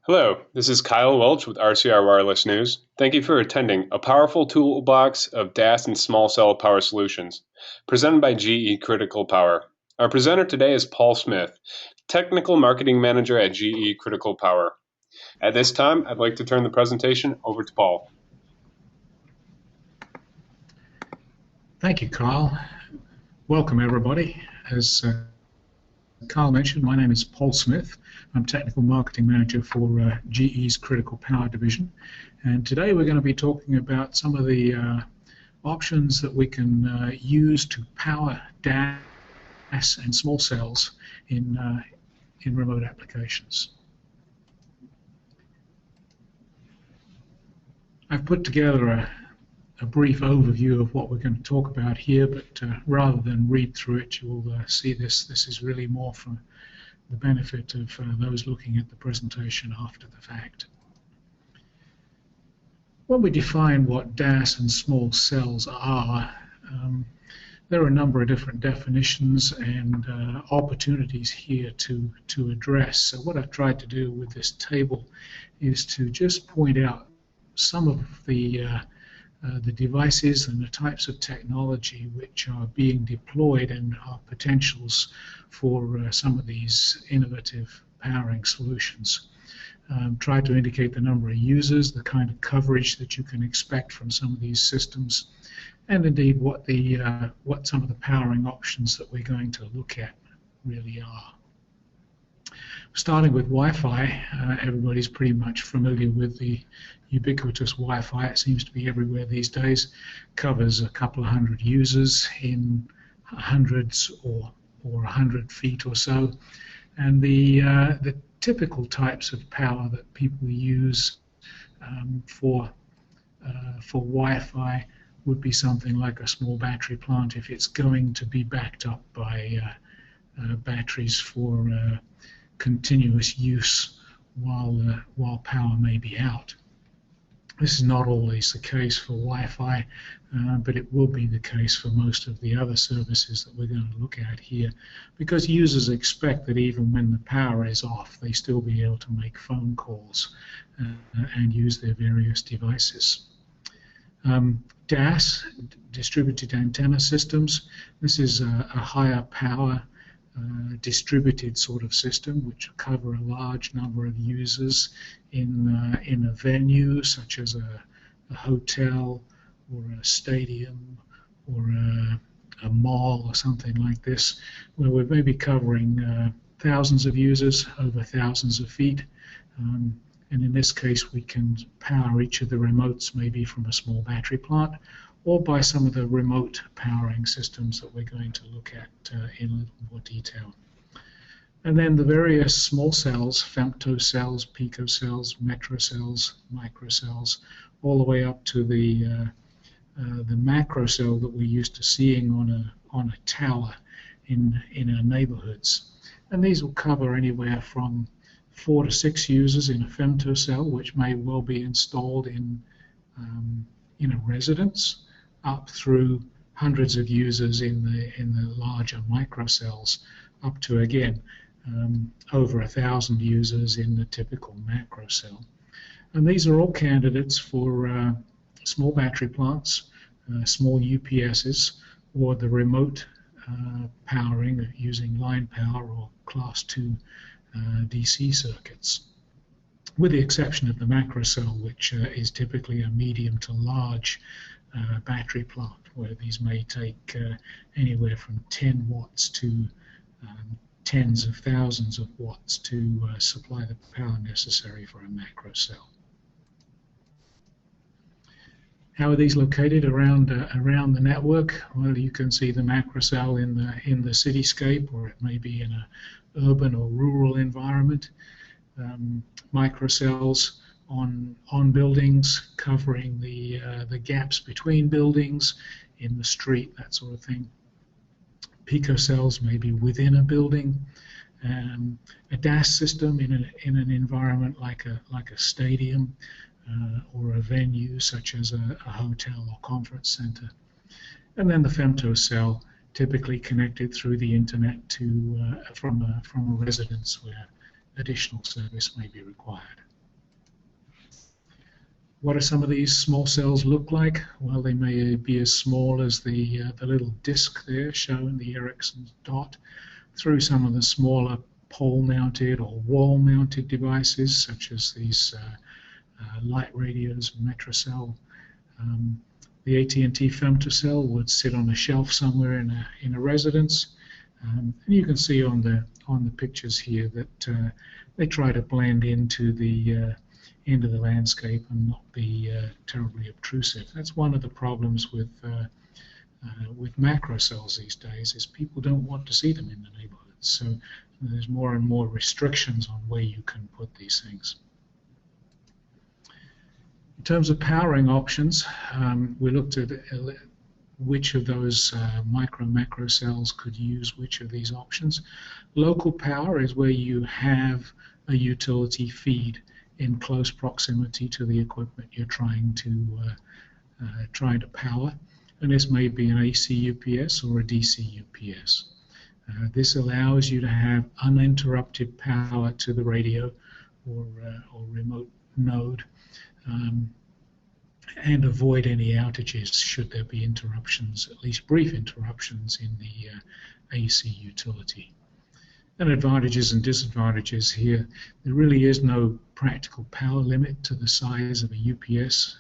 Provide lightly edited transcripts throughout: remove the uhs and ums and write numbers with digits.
Hello, this is Kyle Welch with RCR Wireless News. Thank you for attending a powerful toolbox of DAS and small cell power solutions, presented by GE Critical Power. Our presenter today is Paul Smith, Technical Marketing Manager at GE Critical Power. At this time, I'd like to turn the presentation over to Paul. Thank you, Kyle. Welcome, everybody. As Kyle mentioned, my name is Paul Smith. I'm Technical Marketing Manager for GE's Critical Power Division. And today we're going to be talking about some of the options that we can use to power DAS and small cells in remote applications. I've put together a brief overview of what we're going to talk about here, but rather than read through it, you'll see this. This is really more for the benefit of those looking at the presentation after the fact. When we define what DAS and small cells are, there are a number of different definitions and opportunities here to address. So what I've tried to do with this table is to just point out some of the devices and the types of technology which are being deployed and are potentials for some of these innovative powering solutions. Try to indicate the number of users, the kind of coverage that you can expect from some of these systems, and indeed what some of the powering options that we're going to look at really are. Starting with Wi-Fi, everybody's pretty much familiar with the ubiquitous Wi-Fi. It seems to be everywhere these days. Covers a couple of hundred users in hundreds or 100 feet or so. And the typical types of power that people use for Wi-Fi would be something like a small battery plant if it's going to be backed up by batteries for continuous use while power may be out. This is not always the case for Wi-Fi, but it will be the case for most of the other services that we're going to look at here, because users expect that even when the power is off, they still be able to make phone calls and use their various devices. DAS, distributed antenna systems, this is a higher power distributed sort of system which cover a large number of users in a venue such as a hotel or a stadium or a mall or something like this, where we're maybe covering thousands of users over thousands of feet. And in this case we can power each of the remotes maybe from a small battery plant or by some of the remote powering systems that we're going to look at in a little more detail. And then the various small cells, femtocells, pico cells, metrocells, microcells, all the way up to the macro cell that we're used to seeing on a tower in our neighborhoods. And these will cover anywhere from 4 to 6 users in a femtocell, which may well be installed in a residence, up through hundreds of users in the larger microcells, up to again over 1,000 users in the typical macro cell. And these are all candidates for small battery plants, small UPSs, or the remote powering using line power or class 2 DC circuits, with the exception of the macro cell, which is typically a medium to large battery plant, where these may take anywhere from 10 watts to tens of thousands of watts to supply the power necessary for a macro cell. How are these located around the network? Well, you can see the macro cell in the cityscape, or it may be in an urban or rural environment. Microcells on buildings, covering the gaps between buildings, in the street, that sort of thing. Picocells may be within a building. A DAS system in an environment like a stadium or a venue such as a hotel or conference center. And then the femtocell, typically connected through the internet to from a residence where additional service may be required. What do some of these small cells look like? Well, they may be as small as the little disc there showing the Ericsson dot, through some of the smaller pole-mounted or wall-mounted devices, such as these light radios, Metrocell. The AT&T Femtocell would sit on a shelf somewhere in a residence, and you can see on the pictures here that they try to blend into the landscape and not be terribly obtrusive. That's one of the problems with macro cells these days, is people don't want to see them in the neighborhood. So there's more and more restrictions on where you can put these things. In terms of powering options, we looked at which of those macro cells could use which of these options. Local power is where you have a utility feed in close proximity to the equipment you're trying to power, and this may be an AC UPS or a DC UPS. This allows you to have uninterrupted power to the radio or remote node, and avoid any outages should there be interruptions, at least brief interruptions in the AC utility. And advantages and disadvantages here. There really is no practical power limit to the size of a UPS,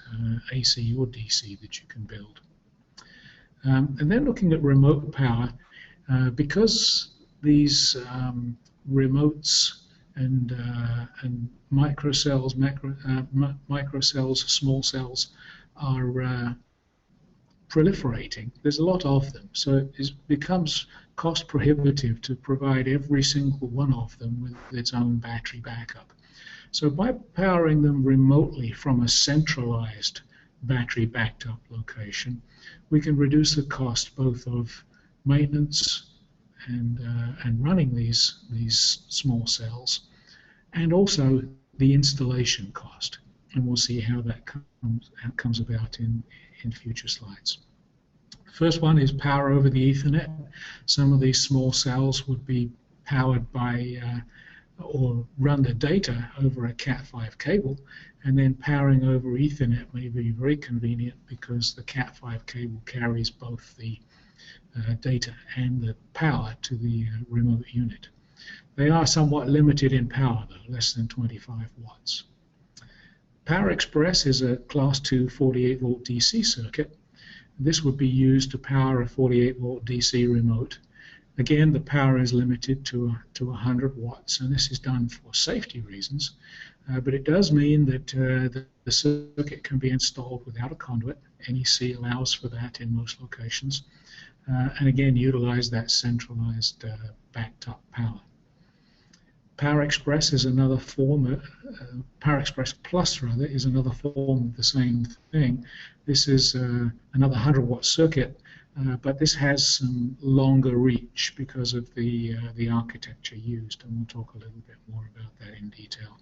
AC or DC that you can build. And then looking at remote power, because these remotes and microcells, small cells are proliferating. There's a lot of them, so it becomes cost prohibitive to provide every single one of them with its own battery backup. So by powering them remotely from a centralized battery backed up location, we can reduce the cost both of maintenance and running these small cells, and also the installation cost. And we'll see how that comes about in future slides. First one is power over the Ethernet. Some of these small cells would be powered by or run the data over a Cat5 cable, and then powering over Ethernet may be very convenient because the Cat5 cable carries both the data and the power to the remote unit. They are somewhat limited in power though, less than 25 watts. Power Express is a class 2 48 volt DC circuit. This would be used to power a 48 volt DC remote. Again, the power is limited to 100 watts, and this is done for safety reasons, but it does mean that the circuit can be installed without a conduit. NEC allows for that in most locations, and again utilize that centralized backed up power. Power Express is another form, Power Express Plus rather, is another form of the same thing. This is another 100 watt circuit, but this has some longer reach because of the architecture used, and we'll talk a little bit more about that in detail.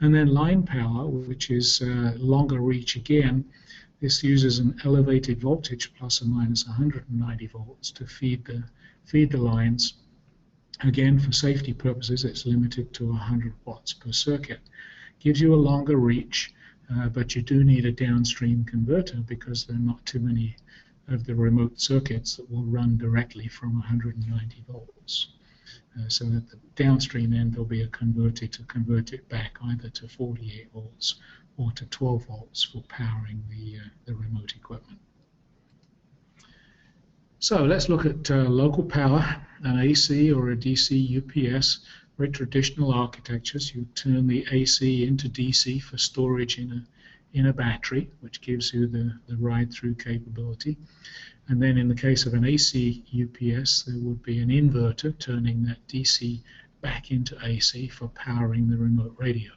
And then line power, which is longer reach again. This uses an elevated voltage, plus or minus 190 volts, to feed the lines. Again, for safety purposes, it's limited to 100 watts per circuit. Gives you a longer reach, but you do need a downstream converter because there are not too many of the remote circuits that will run directly from 190 volts. So at the downstream end, there'll be a converter to convert it back either to 48 volts or to 12 volts for powering the remote equipment. So let's look at local power, an AC or a DC UPS. Very traditional architectures. You turn the AC into DC for storage in a battery, which gives you the ride-through capability. And then in the case of an AC UPS, there would be an inverter turning that DC back into AC for powering the remote radio.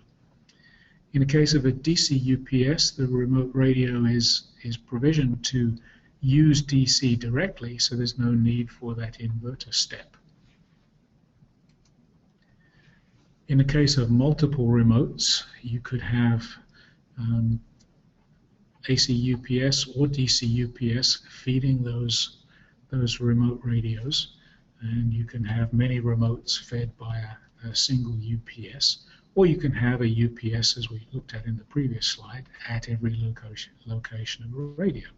In the case of a DC UPS, the remote radio is provisioned to use DC directly, so there's no need for that inverter step. In the case of multiple remotes, you could have AC UPS or DC UPS feeding those remote radios, and you can have many remotes fed by a single UPS, or you can have a UPS, as we looked at in the previous slide, at every location of a radio.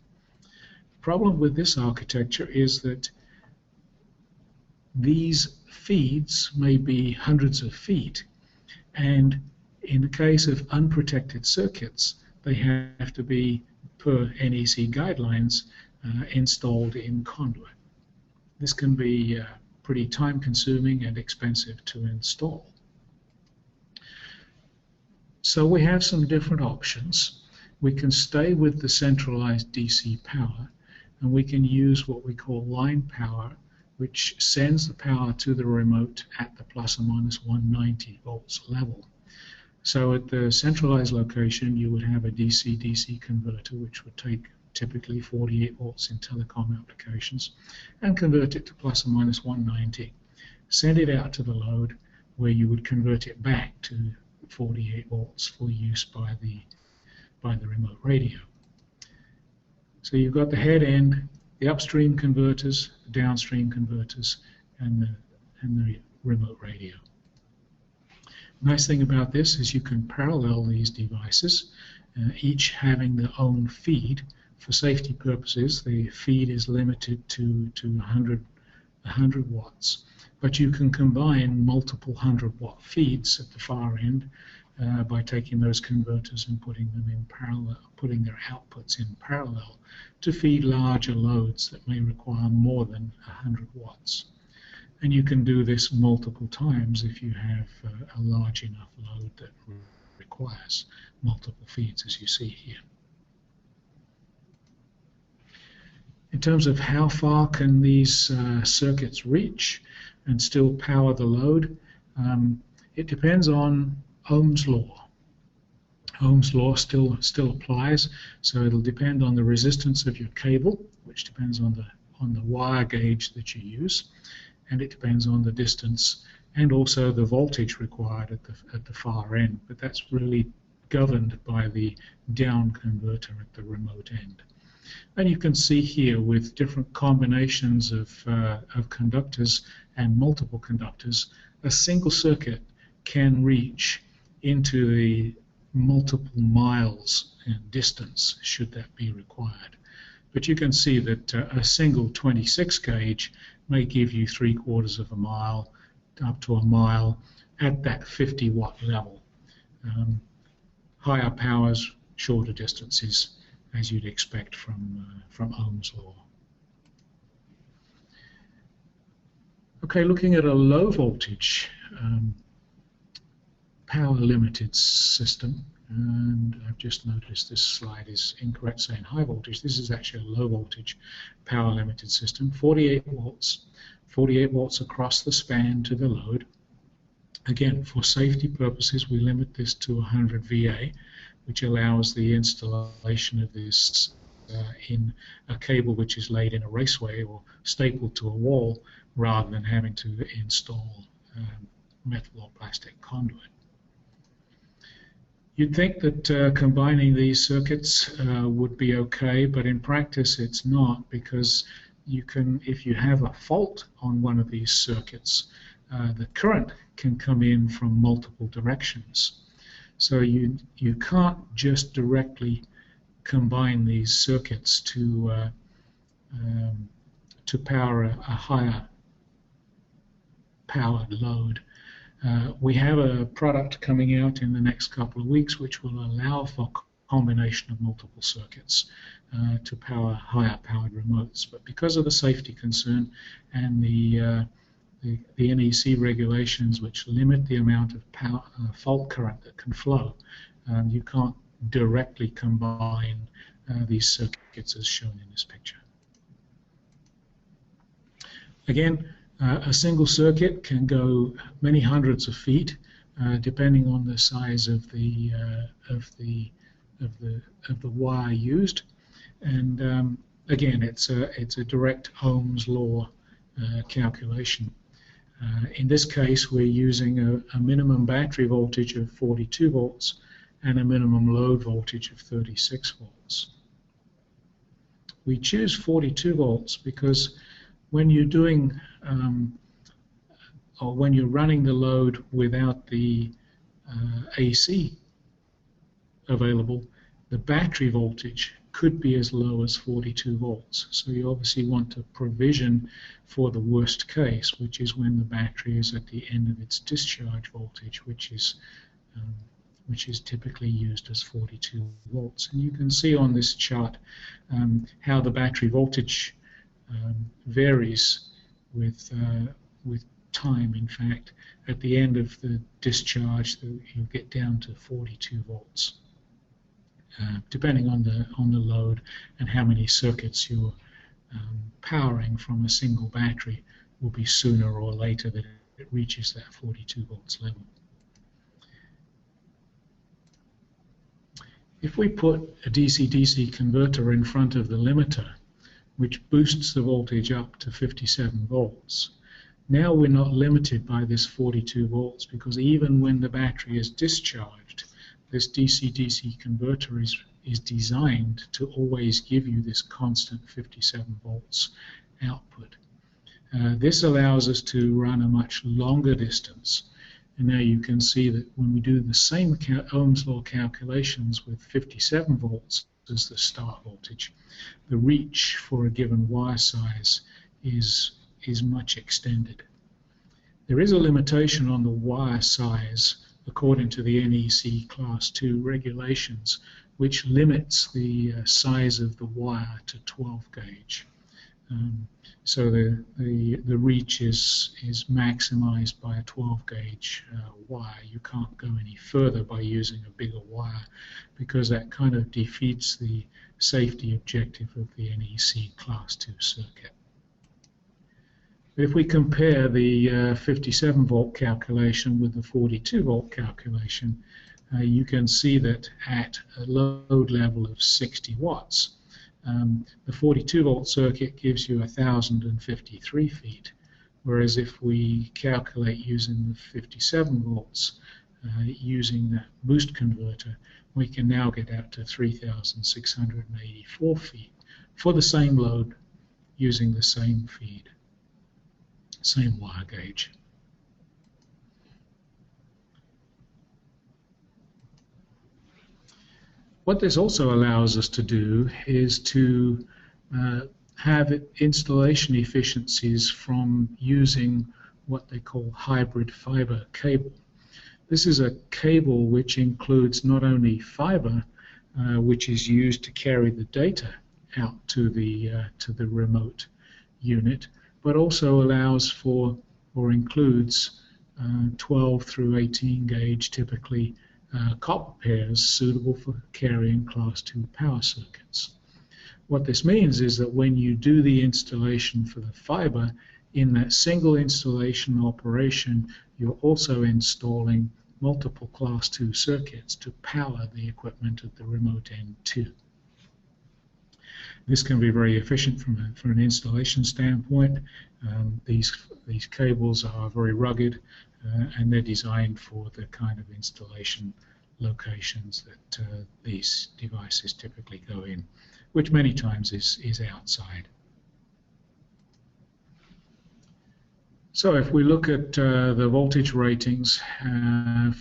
The problem with this architecture is that these feeds may be hundreds of feet, and in the case of unprotected circuits, they have to be, per NEC guidelines, installed in conduit. This can be pretty time-consuming and expensive to install. So we have some different options. We can stay with the centralized DC power, and we can use what we call line power, which sends the power to the remote at the plus or minus 190 volts level. So at the centralized location, you would have a DC-DC converter, which would take typically 48 volts in telecom applications, and convert it to plus or minus 190. Send it out to the load, where you would convert it back to 48 volts for use by the remote radio. So you've got the head end, the upstream converters, the downstream converters, and the remote radio. Nice thing about this is you can parallel these devices, each having their own feed. For safety purposes, the feed is limited to 100 watts, but you can combine multiple 100-watt feeds at the far end by taking those converters and putting them in parallel, putting their outputs in parallel to feed larger loads that may require more than 100 watts. And you can do this multiple times if you have a large enough load that requires multiple feeds, as you see here. In terms of how far can these circuits reach and still power the load, it depends on Ohm's law. Ohm's law still applies, so it'll depend on the resistance of your cable, which depends on the wire gauge that you use, and it depends on the distance and also the voltage required at the far end, but that's really governed by the down converter at the remote end. And you can see here with different combinations of conductors and multiple conductors, a single circuit can reach into the multiple miles in distance should that be required. But you can see that a single 26 gauge may give you 3/4 of a mile up to a mile at that 50-watt level. Higher powers, shorter distances, as you'd expect from Ohm's law. Okay, looking at a low voltage power limited system, and I've just noticed this slide is incorrect saying high voltage. This is actually a low voltage power limited system, 48 volts across the span to the load. Again, for safety purposes, we limit this to 100 VA, which allows the installation of this in a cable which is laid in a raceway or stapled to a wall, rather than having to install metal or plastic conduit. You'd think that combining these circuits would be okay, but in practice it's not, because you can, if you have a fault on one of these circuits, the current can come in from multiple directions. So you can't just directly combine these circuits to power a higher powered load. We have a product coming out in the next couple of weeks which will allow for combination of multiple circuits to power higher powered remotes. But because of the safety concern and the NEC regulations, which limit the amount of power, fault current that can flow, you can't directly combine these circuits as shown in this picture. Again, a single circuit can go many hundreds of feet, depending on the size of the wire used, and again, it's a direct Ohm's law calculation. In this case, we're using a minimum battery voltage of 42 volts and a minimum load voltage of 36 volts. We choose 42 volts because when you're doing or when you're running the load without the AC available, the battery voltage could be as low as 42 volts. So you obviously want to provision for the worst case, which is when the battery is at the end of its discharge voltage, which is typically used as 42 volts. And you can see on this chart how the battery voltage varies with time. In fact, at the end of the discharge, you'll get down to 42 volts. Depending on the load and how many circuits you're powering from a single battery, will be sooner or later that it reaches that 42 volts level. If we put a DC-DC converter in front of the limiter, which boosts the voltage up to 57 volts, now we're not limited by this 42 volts, because even when the battery is discharged, this DC-DC converter is designed to always give you this constant 57 volts output. This allows us to run a much longer distance. And now you can see that when we do the same Ohm's law calculations with 57 volts as the start voltage, the reach for a given wire size is much extended. There is a limitation on the wire size according to the NEC Class 2 regulations, which limits the size of the wire to 12 gauge. So the reach is maximized by a 12 gauge wire. You can't go any further by using a bigger wire, because that kind of defeats the safety objective of the NEC Class 2 circuit. If we compare the 57 volt calculation with the 42 volt calculation, you can see that at a load level of 60 watts, the 42 volt circuit gives you 1,053 feet, whereas if we calculate using the 57 volts, using that boost converter, we can now get out to 3,684 feet for the same load using the same feed, same wire gauge. What this also allows us to do is to have installation efficiencies from using what they call hybrid fiber cable. This is a cable which includes not only fiber, which is used to carry the data out to the remote unit, but also allows for, or includes, 12 through 18 gauge typically copper pairs suitable for carrying Class 2 power circuits. What this means is that when you do the installation for the fiber, in that single installation operation, you're also installing multiple Class 2 circuits to power the equipment at the remote end too. This can be very efficient from an installation standpoint. These cables are very rugged, and they're designed for the kind of installation locations that these devices typically go in, which many times is outside. So if we look at the voltage ratings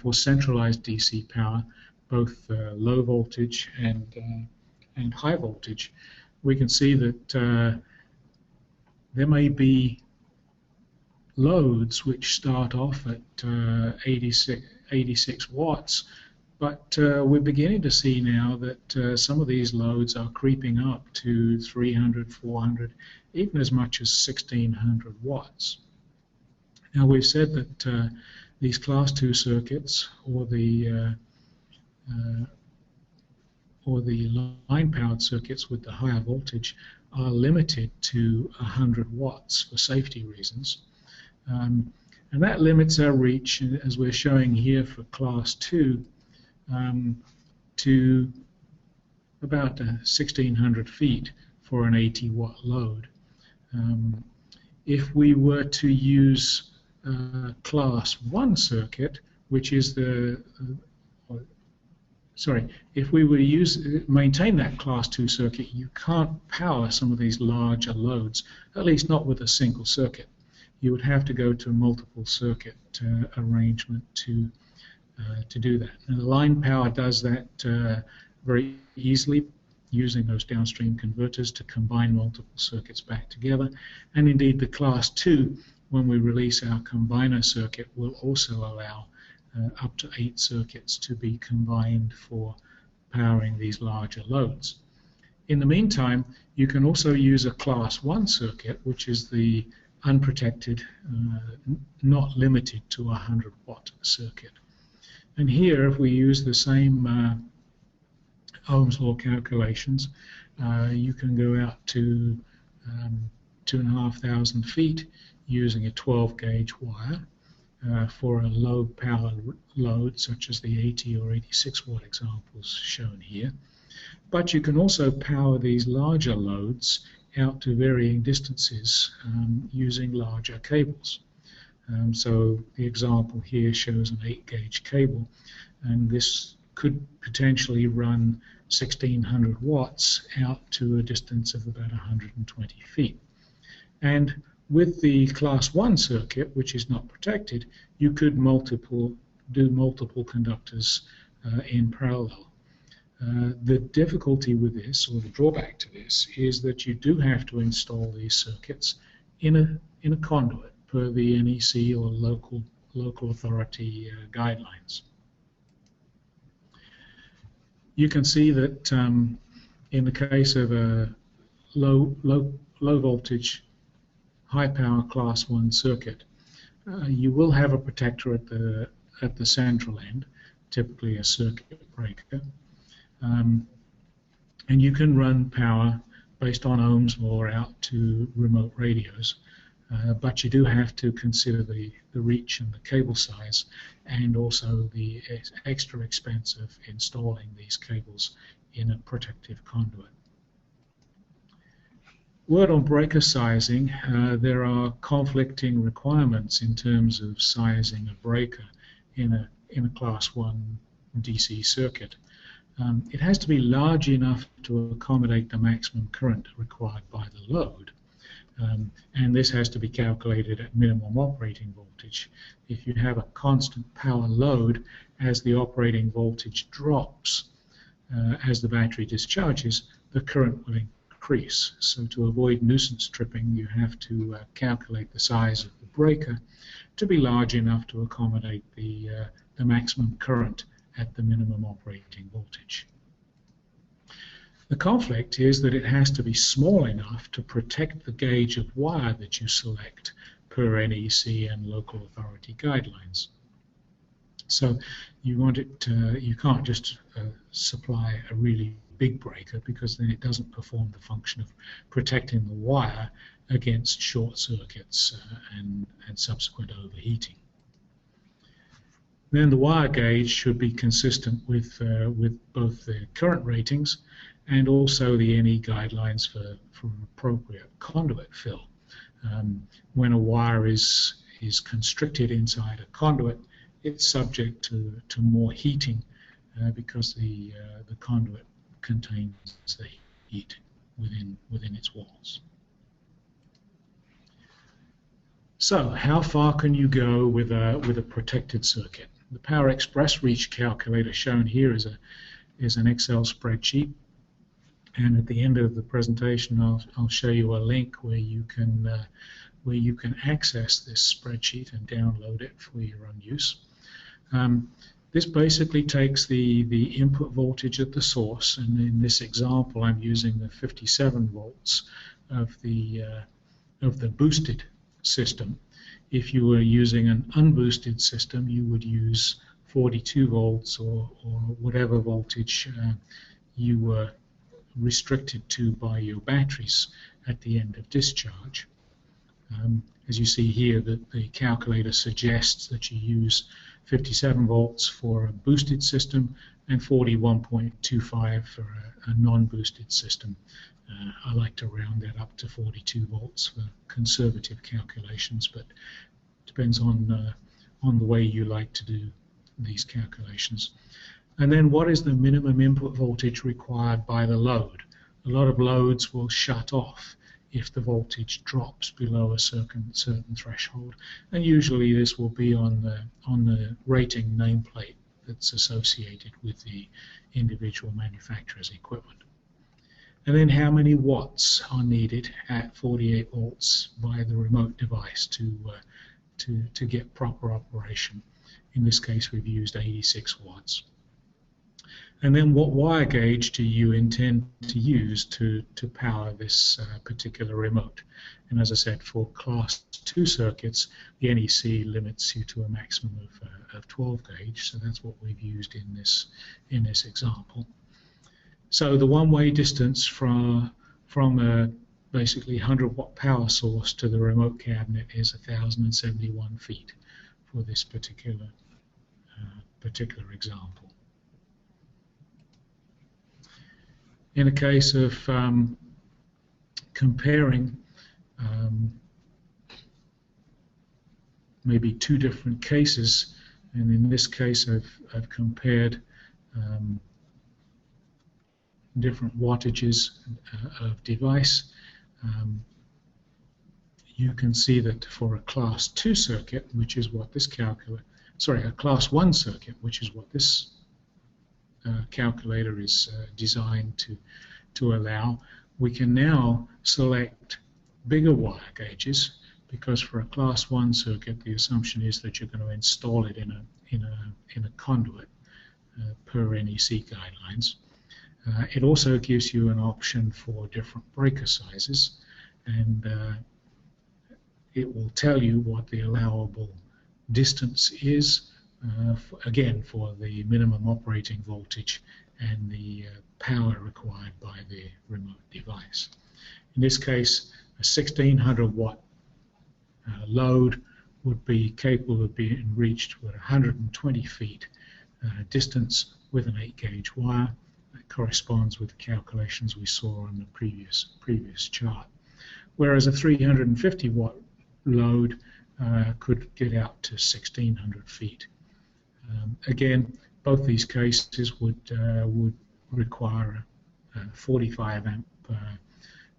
for centralized DC power, both low voltage and high voltage, we can see that there may be loads which start off at 86 watts, but we're beginning to see now that some of these loads are creeping up to 300, 400, even as much as 1600 watts. Now we've said that these Class 2 circuits, or the line-powered circuits with the higher voltage, are limited to 100 watts for safety reasons. And that limits our reach, as we're showing here for Class 2, to about 1,600 feet for an 80-watt load. If we were to use Class 1 circuit, which is if we were to maintain that Class 2 circuit, you can't power some of these larger loads, at least not with a single circuit. You would have to go to a multiple circuit arrangement to to do that. And the line power does that very easily, using those downstream converters to combine multiple circuits back together. And indeed, the class 2, when we release our combiner circuit, will also allow up to 8 circuits to be combined for powering these larger loads. In the meantime, you can also use a class 1 circuit, which is the unprotected, not limited to a 100-watt circuit. And here, if we use the same Ohm's law calculations, you can go out to 2,500 feet using a 12-gauge wire for a low power load, such as the 80 or 86 watt examples shown here. But you can also power these larger loads out to varying distances using larger cables. So the example here shows an 8-gauge cable, and this could potentially run 1,600 watts out to a distance of about 120 feet. And with the class 1 circuit, which is not protected, you could do multiple conductors in parallel. The difficulty with this, or the drawback to this, is that you do have to install these circuits in a conduit per the NEC or local authority guidelines. You can see that in the case of a low voltage, high power class 1 circuit, you will have a protector at the central end, typically a circuit breaker. And you can run power based on Ohm's law out to remote radios, but you do have to consider the reach and the cable size, and also the extra expense of installing these cables in a protective conduit. Word on breaker sizing, there are conflicting requirements in terms of sizing a breaker in a class 1 DC circuit. It has to be large enough to accommodate the maximum current required by the load, and this has to be calculated at minimum operating voltage. If you have a constant power load, as the operating voltage drops, as the battery discharges, the current will increase. So to avoid nuisance tripping, you have to calculate the size of the breaker to be large enough to accommodate the maximum current at the minimum operating voltage. The conflict is that it has to be small enough to protect the gauge of wire that you select per NEC and local authority guidelines. So you want it to, you can't just supply a really big breaker, because then it doesn't perform the function of protecting the wire against short circuits and subsequent overheating. Then the wire gauge should be consistent with both the current ratings and also the NE guidelines for appropriate conduit fill. When a wire is constricted inside a conduit, it's subject to more heating because the conduit contains the heat within its walls. So how far can you go with a protected circuit? The power express reach calculator shown here is an Excel spreadsheet, and at the end of the presentation I'll show you a link where you can access this spreadsheet and download it for your own use. This basically takes the input voltage at the source, and in this example I'm using the 57 volts of the boosted system. If you were using an unboosted system, you would use 42 volts or whatever voltage you were restricted to by your batteries at the end of discharge. As you see here, the calculator suggests that you use 57 volts for a boosted system and 41.25 for a non-boosted system. I like to round that up to 42 volts for conservative calculations, but it depends on the way you like to do these calculations. And then what is the minimum input voltage required by the load? A lot of loads will shut off if the voltage drops below a certain threshold, and usually this will be on the rating nameplate that's associated with the individual manufacturer's equipment. And then how many watts are needed at 48 volts by the remote device to get proper operation. In this case, we've used 86 watts. And then what wire gauge do you intend to use to power this particular remote? And as I said, for class 2 circuits, the NEC limits you to a maximum of 12 gauge, so that's what we've used in this example. So the one-way distance from a basically 100-watt power source to the remote cabinet is 1,071 feet for this particular example. In a case of comparing maybe two different cases, and in this case I've compared different wattages of device. You can see that for a class 2 circuit, which is what this a class 1 circuit, which is what this calculator is designed to allow, we can now select bigger wire gauges, because for a class 1 circuit the assumption is that you're going to install it in a conduit per NEC guidelines. It also gives you an option for different breaker sizes, and it will tell you what the allowable distance is, again for the minimum operating voltage and the power required by the remote device. In this case, a 1600 watt load would be capable of being reached with 120 feet distance with an 8 gauge wire. That corresponds with the calculations we saw on the previous chart. Whereas a 350 watt load could get out to 1600 feet. Again, both these cases would require a 45 amp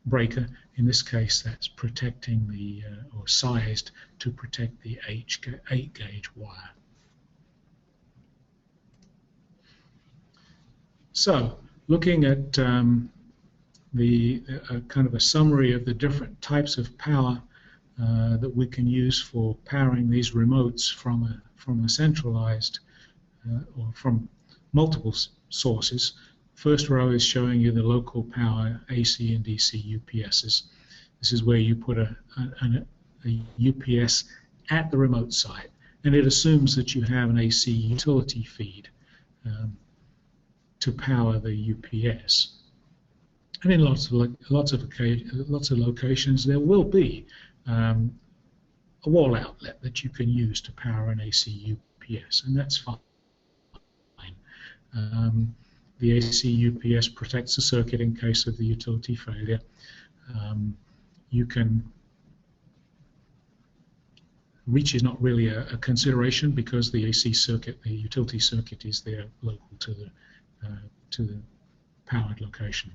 breaker. In this case, that's protecting the or sized to protect the 8 gauge wire. So, looking at the kind of a summary of the different types of power that we can use for powering these remotes from a centralized or from multiple sources. First row is showing you the local power AC and DC UPSs. This is where you put a UPS at the remote site, and it assumes that you have an AC utility feed to power the UPS. And in lots of locations, there will be a wall outlet that you can use to power an AC UPS, and that's fine. The AC UPS protects the circuit in case of the utility failure. Reach is not really a consideration because the AC circuit, the utility circuit, is there local to the powered location.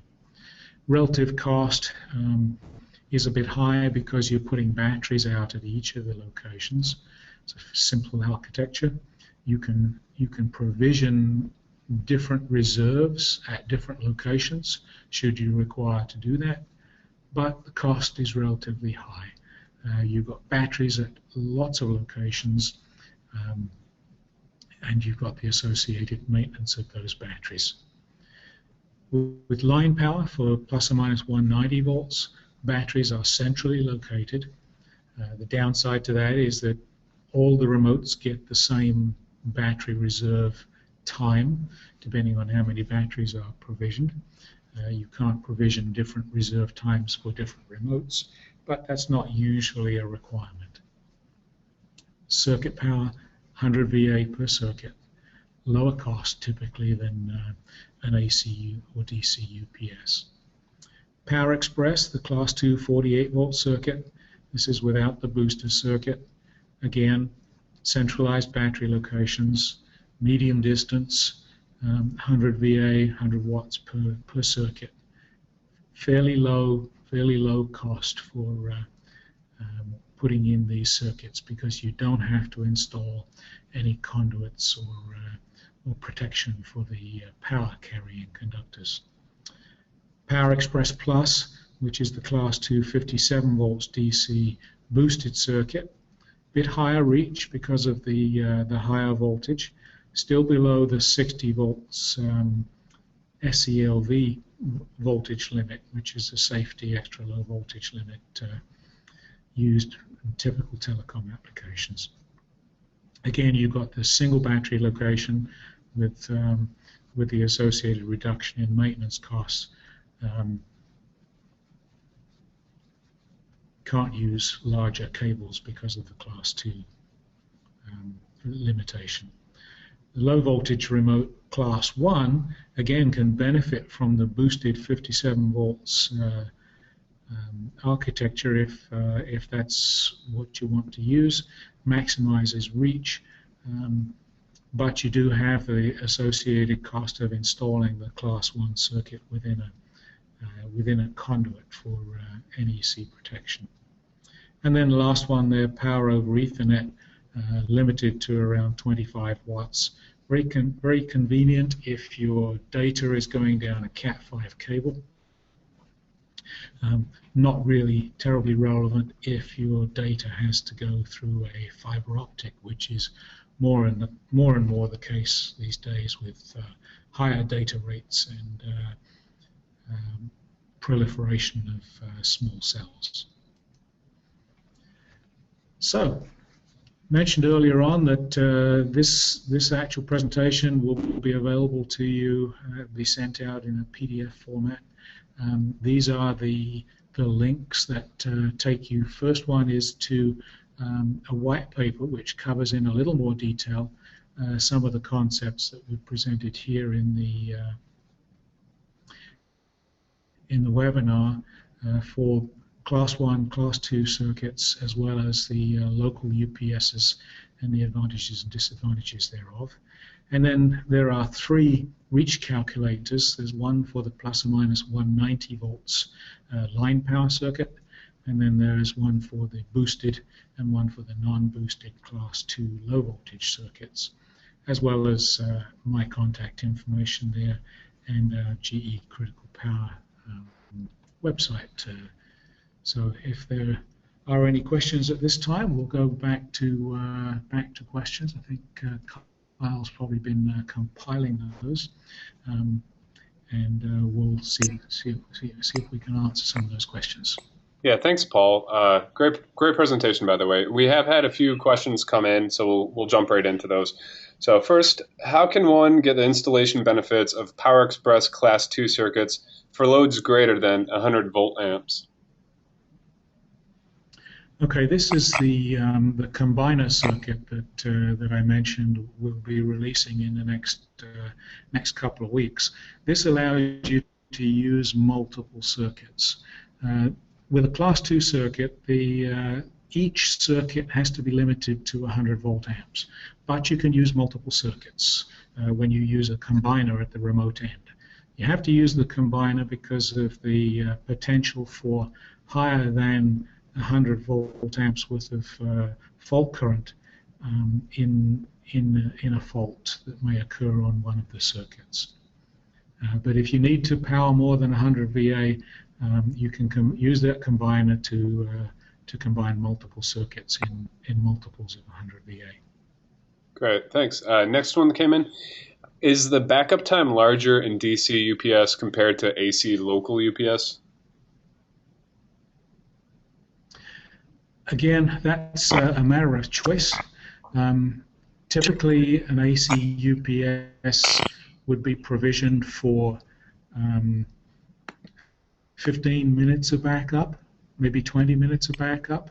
Relative cost is a bit higher because you're putting batteries out at each of the locations. It's a simple architecture. You can provision different reserves at different locations should you require to do that, but the cost is relatively high. You've got batteries at lots of locations, and you've got the associated maintenance of those batteries. With line power for plus or minus 190 volts, batteries are centrally located. The downside to that is that all the remotes get the same battery reserve time, depending on how many batteries are provisioned. You can't provision different reserve times for different remotes, but that's not usually a requirement. Circuit power, 100 VA per circuit. Lower cost typically than an AC or DC UPS. Power Express, the class 2 48 volt circuit. This is without the booster circuit. Again, centralized battery locations, medium distance, 100 VA, 100 watts per circuit. Fairly low cost for putting in these circuits because you don't have to install any conduits or protection for the power carrying conductors. Power Express Plus, which is the Class 2 57 volts DC boosted circuit, bit higher reach because of the higher voltage, still below the 60 volts SELV voltage limit, which is a safety extra low voltage limit used in typical telecom applications. Again, you've got the single battery location with the associated reduction in maintenance costs. Can't use larger cables because of the Class 2 limitation. The low voltage remote Class 1 again can benefit from the boosted 57 volts architecture if that's what you want to use, maximizes reach, but you do have the associated cost of installing the Class 1 circuit within a conduit for NEC protection. And then the last one there, power over Ethernet, limited to around 25 watts. Very convenient if your data is going down a Cat5 cable. Not really terribly relevant if your data has to go through a fiber optic, which is more and more the case these days with higher data rates and proliferation of small cells. So, mentioned earlier on that this actual presentation will be available to you, be sent out in a PDF format. These are the links that take you. First one is to a white paper which covers in a little more detail some of the concepts that we've presented here in the webinar for Class 1, Class 2 circuits, as well as the local UPSs and the advantages and disadvantages thereof. And then there are 3 reach calculators. There's one for the plus or minus 190 volts line power circuit, and then there's one for the boosted and one for the non-boosted Class 2 low voltage circuits, as well as my contact information there and GE Critical Power website. So if there are any questions at this time, we'll go back to questions. I think Kyle's probably been compiling those, and we'll see if we can answer some of those questions. Yeah, thanks, Paul. Great presentation, by the way. We have had a few questions come in, so we'll jump right into those. So first, how can one get the installation benefits of Power Express Class 2 circuits for loads greater than 100 volt amps? Okay, this is the combiner circuit that I mentioned we'll be releasing in the next couple of weeks. This allows you to use multiple circuits. With a Class 2 circuit, each circuit has to be limited to 100 volt amps, but you can use multiple circuits when you use a combiner at the remote end. You have to use the combiner because of the potential for higher than 100 volt amps worth of fault current in a fault that may occur on one of the circuits. But if you need to power more than 100 VA, you can use that combiner to combine multiple circuits in multiples of 100 VA. Great, thanks. Next one that came in. Is the backup time larger in DC UPS compared to AC local UPS? Again, that's a matter of choice. Typically, an AC UPS would be provisioned for 15 minutes of backup, maybe 20 minutes of backup,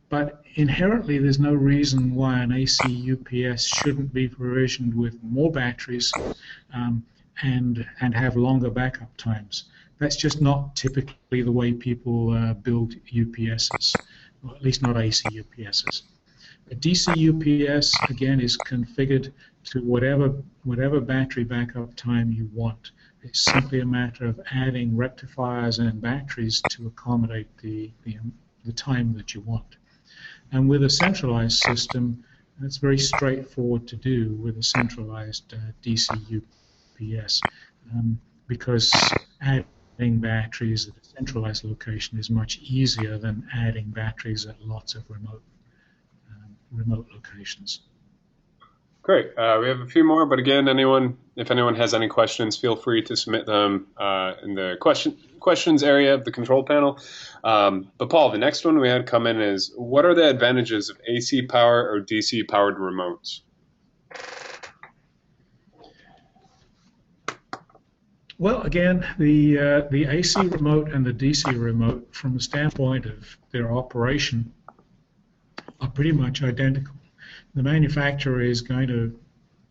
but inherently there's no reason why an AC UPS shouldn't be provisioned with more batteries and have longer backup times. That's just not typically the way people build UPSs. Or at least not AC UPSs. A DC UPS, again, is configured to whatever battery backup time you want. It's simply a matter of adding rectifiers and batteries to accommodate the time that you want. And with a centralized system, And it's very straightforward to do with a centralized DC UPS because adding batteries at a centralized location is much easier than adding batteries at lots of remote locations. Great. We have a few more, but again, if anyone has any questions, feel free to submit them in the questions area of the control panel. But Paul, the next one we had come in is, what are the advantages of AC power or DC powered remotes? Well, again, the AC remote and the DC remote, from the standpoint of their operation, are pretty much identical. The manufacturer is going to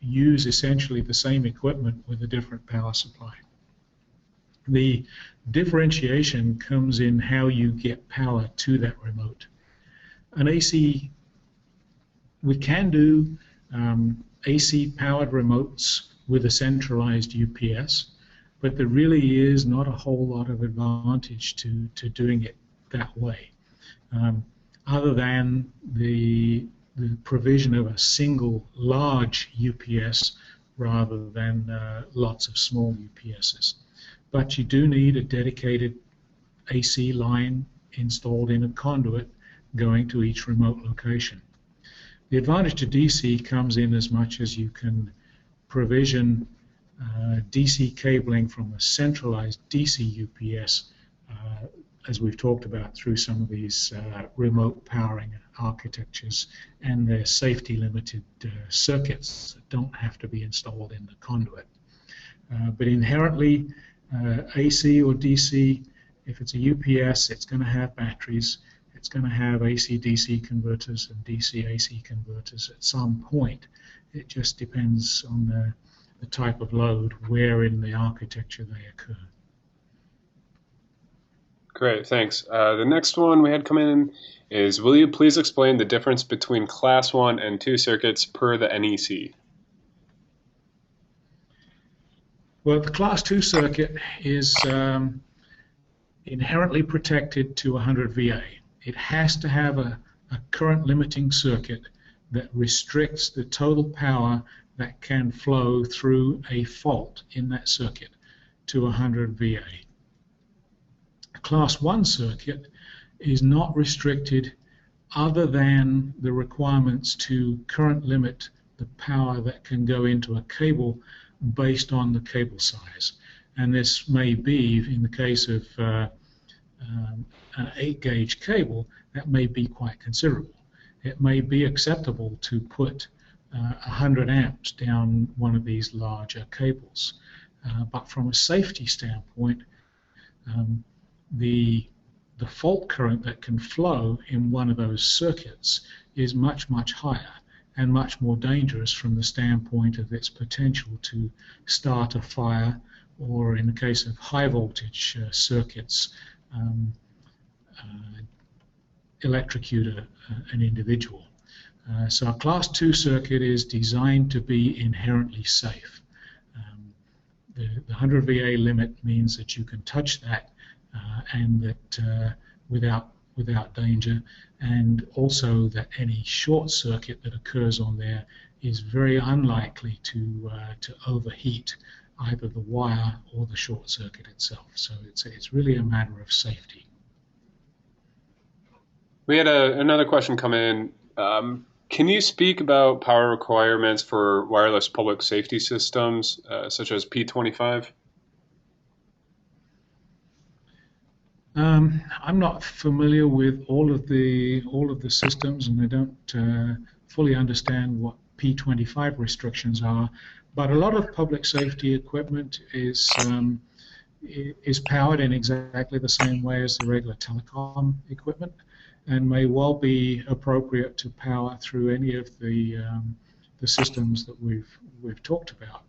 use essentially the same equipment with a different power supply. The differentiation comes in how you get power to that remote. An AC, we can do AC powered remotes with a centralized UPS, but there really is not a whole lot of advantage to doing it that way, other than the provision of a single large UPS rather than lots of small UPSs. But you do need a dedicated AC line installed in a conduit going to each remote location. The advantage to DC comes in as much as you can provision DC cabling from a centralized DC UPS, as we've talked about through some of these remote powering architectures and their safety limited circuits that don't have to be installed in the conduit. But inherently, AC or DC, if it's a UPS, it's going to have batteries, it's going to have AC-DC converters and DC-AC converters at some point. It just depends on the type of load, where in the architecture they occur. Great, thanks. The next one we had come in is, will you please explain the difference between Class 1 and 2 circuits per the NEC? Well, the Class 2 circuit is inherently protected to 100 VA. It has to have a current limiting circuit that restricts the total power that can flow through a fault in that circuit to 100 VA. A Class 1 circuit is not restricted other than the requirements to current limit the power that can go into a cable based on the cable size. And this may be, in the case of an 8-gauge cable, that may be quite considerable. It may be acceptable to put 100 amps down one of these larger cables. But from a safety standpoint, the fault current that can flow in one of those circuits is much, much higher and much more dangerous from the standpoint of its potential to start a fire, or in the case of high voltage circuits, electrocute an individual. So a Class 2 circuit is designed to be inherently safe. The 100 VA limit means that you can touch that and that without danger, and also that any short circuit that occurs on there is very unlikely to overheat either the wire or the short circuit itself. So it's really a matter of safety. We had another question come in. Can you speak about power requirements for wireless public safety systems, such as P25? I'm not familiar with all of the systems, and I don't fully understand what P25 restrictions are. But a lot of public safety equipment is powered in exactly the same way as the regular telecom equipment, and may well be appropriate to power through any of the systems that we've talked about.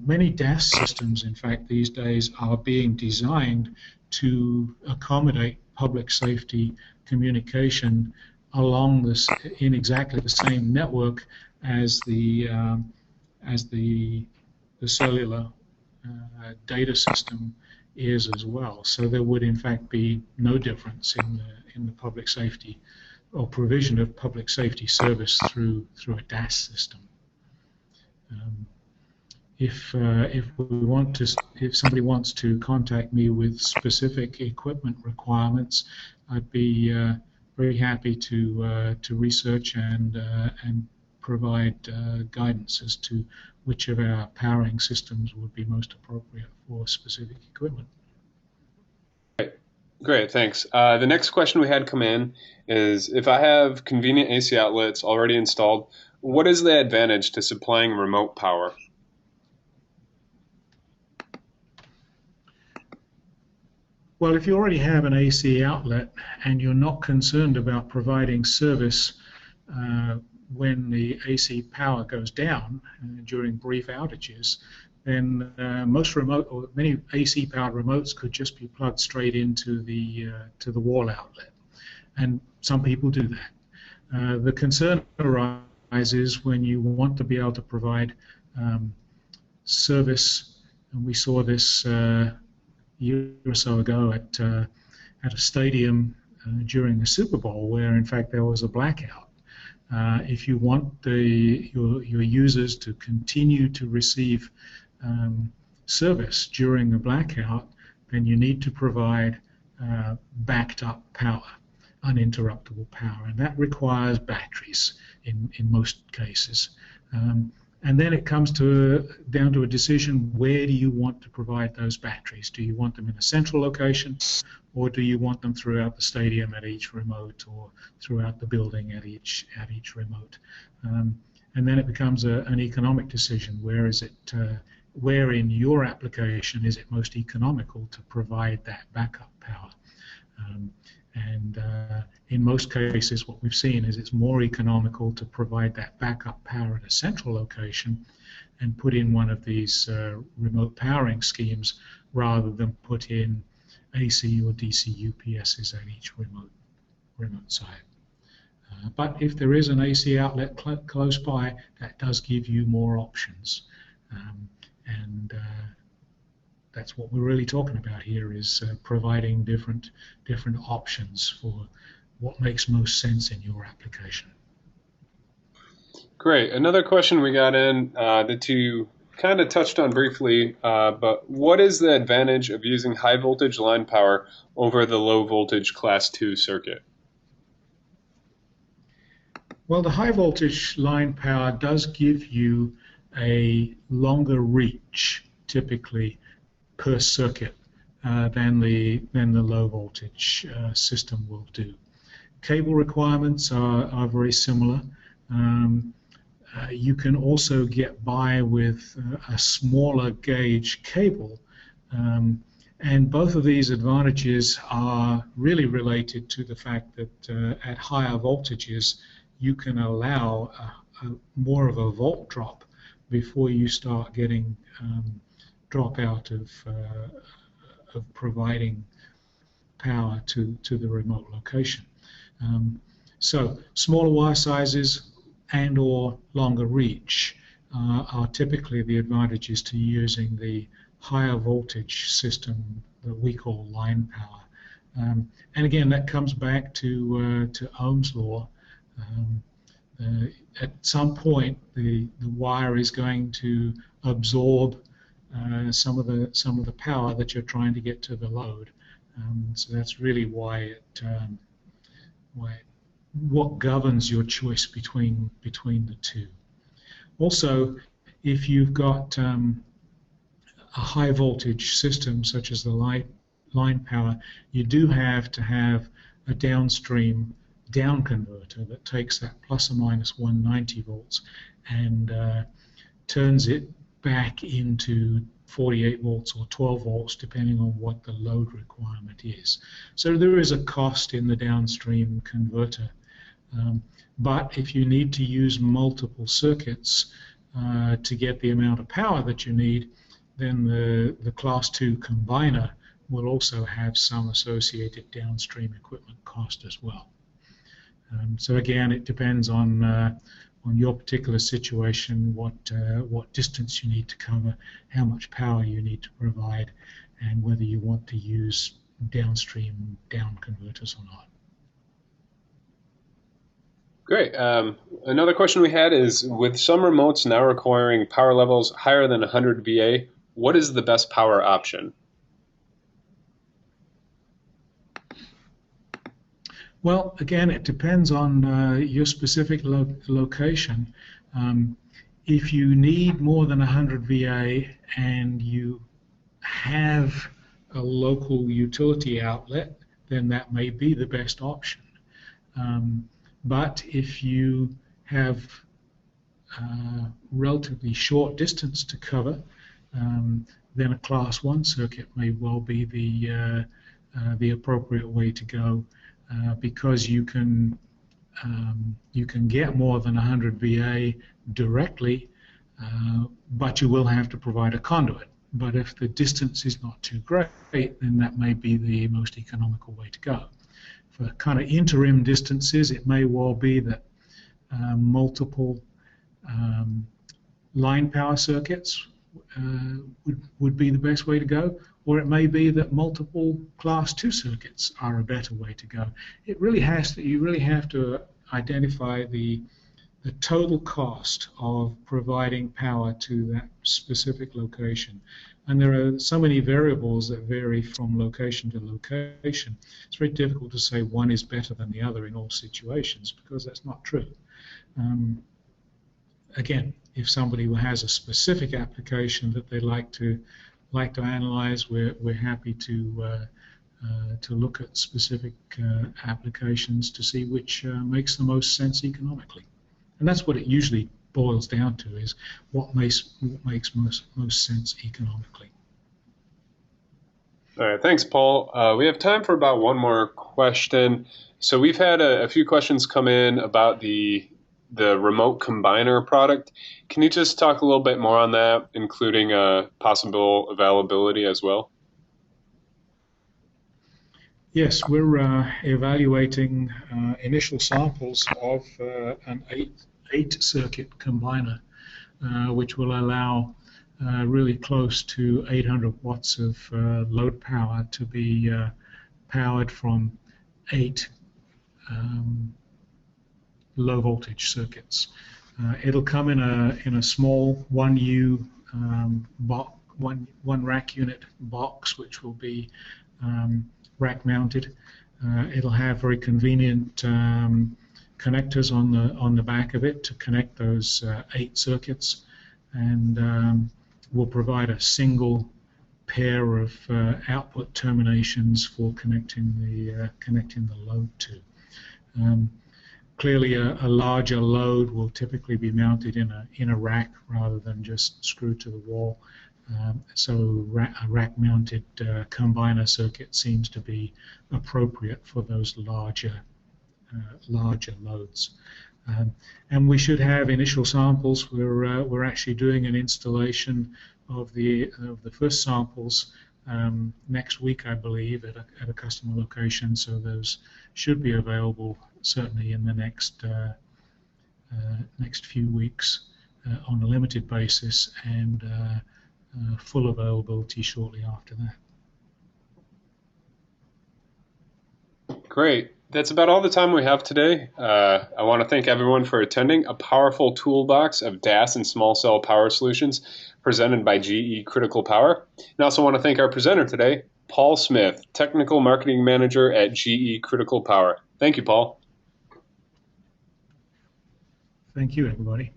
Many DAS systems, in fact, these days are being designed to accommodate public safety communication along this in exactly the same network as the cellular data system is as well. So there would in fact be no difference in the public safety or provision of public safety service through a DAS system. If somebody wants to contact me with specific equipment requirements, I'd be very happy to research and provide guidance as to which of our powering systems would be most appropriate for specific equipment. Great, thanks. The next question we had come in is, if I have convenient AC outlets already installed, what is the advantage to supplying remote power? Well, if you already have an AC outlet and you're not concerned about providing service when the AC power goes down during brief outages, then most remote, or many AC-powered remotes, could just be plugged straight into the wall outlet, and some people do that. The concern arises when you want to be able to provide service, and we saw this year or so ago at a stadium during the Super Bowl, where in fact there was a blackout. If you want your users to continue to receive service during the blackout, then you need to provide backed up power, uninterruptible power, and that requires batteries in most cases. And then it comes down to a decision: where do you want to provide those batteries? Do you want them in a central location, or do you want them throughout the stadium at each remote, or throughout the building at each remote? And then it becomes an economic decision. Where in your application is it most economical to provide that backup power? In most cases, what we've seen is it's more economical to provide that backup power at a central location and put in one of these remote powering schemes, rather than put in AC or DC UPSs at each remote site. But if there is an AC outlet close by, that does give you more options. That's what we're really talking about here, is providing different options for what makes most sense in your application. Great. Another question we got in that you kind of touched on briefly, but what is the advantage of using high voltage line power over the low voltage class 2 circuit? Well, the high voltage line power does give you a longer reach, typically, per circuit than the low voltage system will do. Cable requirements are very similar. You can also get by with a smaller gauge cable, and both of these advantages are really related to the fact that at higher voltages you can allow more of a volt drop before you start getting drop out of providing power to the remote location. So smaller wire sizes and or longer reach are typically the advantages to using the higher voltage system that we call line power. And again, that comes back to Ohm's law. At some point, the wire is going to absorb some of the power that you're trying to get to the load. So that's really what governs your choice between the two. Also, if you've got a high voltage system such as the line power, you do have to have a downstream down converter that takes that plus or minus 190 volts and turns it back into 48 volts or 12 volts, depending on what the load requirement is. So there is a cost in the downstream converter. But if you need to use multiple circuits to get the amount of power that you need, then the class 2 combiner will also have some associated downstream equipment cost as well. So again, it depends on your particular situation, what distance you need to cover, how much power you need to provide, and whether you want to use downstream down converters or not. Great. Another question we had is, with some remotes now requiring power levels higher than 100 VA, what is the best power option? Well, again, it depends on your specific location. Um, if you need more than 100 VA and you have a local utility outlet, then that may be the best option. But if you have relatively short distance to cover, then a class 1 circuit may well be the appropriate way to go, because you can get more than 100 VA directly, but you will have to provide a conduit. But if the distance is not too great, then that may be the most economical way to go. For kind of interim distances, it may well be that multiple line power circuits would be the best way to go, or it may be that multiple class 2 circuits are a better way to go. It really has to, you really have to identify the total cost of providing power to that specific location. And there are so many variables that vary from location to location. It's very difficult to say one is better than the other in all situations, because that's not true. Again, if somebody has a specific application that they like to analyze, we're happy to look at specific applications to see which makes the most sense economically. And that's what it usually boils down to, is what makes most sense economically. All right, thanks, Paul. We have time for about one more question. So we've had a few questions come in about the remote combiner product. Can you just talk a little bit more on that, including possible availability as well? Yes, we're evaluating initial samples of an eight circuit combiner, which will allow really close to 800 watts of load power to be powered from 8 low voltage circuits. It'll come in a small 1U one rack unit box, which will be rack mounted. It'll have very convenient connectors on the back of it to connect those 8 circuits, and will provide a single pair of output terminations for connecting the load to. Clearly, a larger load will typically be mounted in a rack rather than just screwed to the wall. So a rack-mounted combiner circuit seems to be appropriate for those larger loads. And we should have initial samples. We're actually doing an installation of the first samples next week, I believe, at a customer location. So those should be available certainly in the next few weeks on a limited basis, and full availability shortly after that. Great. That's about all the time we have today. I want to thank everyone for attending a powerful toolbox of DAS and small cell power solutions presented by GE Critical Power. And I also want to thank our presenter today, Paul Smith, Technical Marketing Manager at GE Critical Power. Thank you, Paul. Thank you, everybody.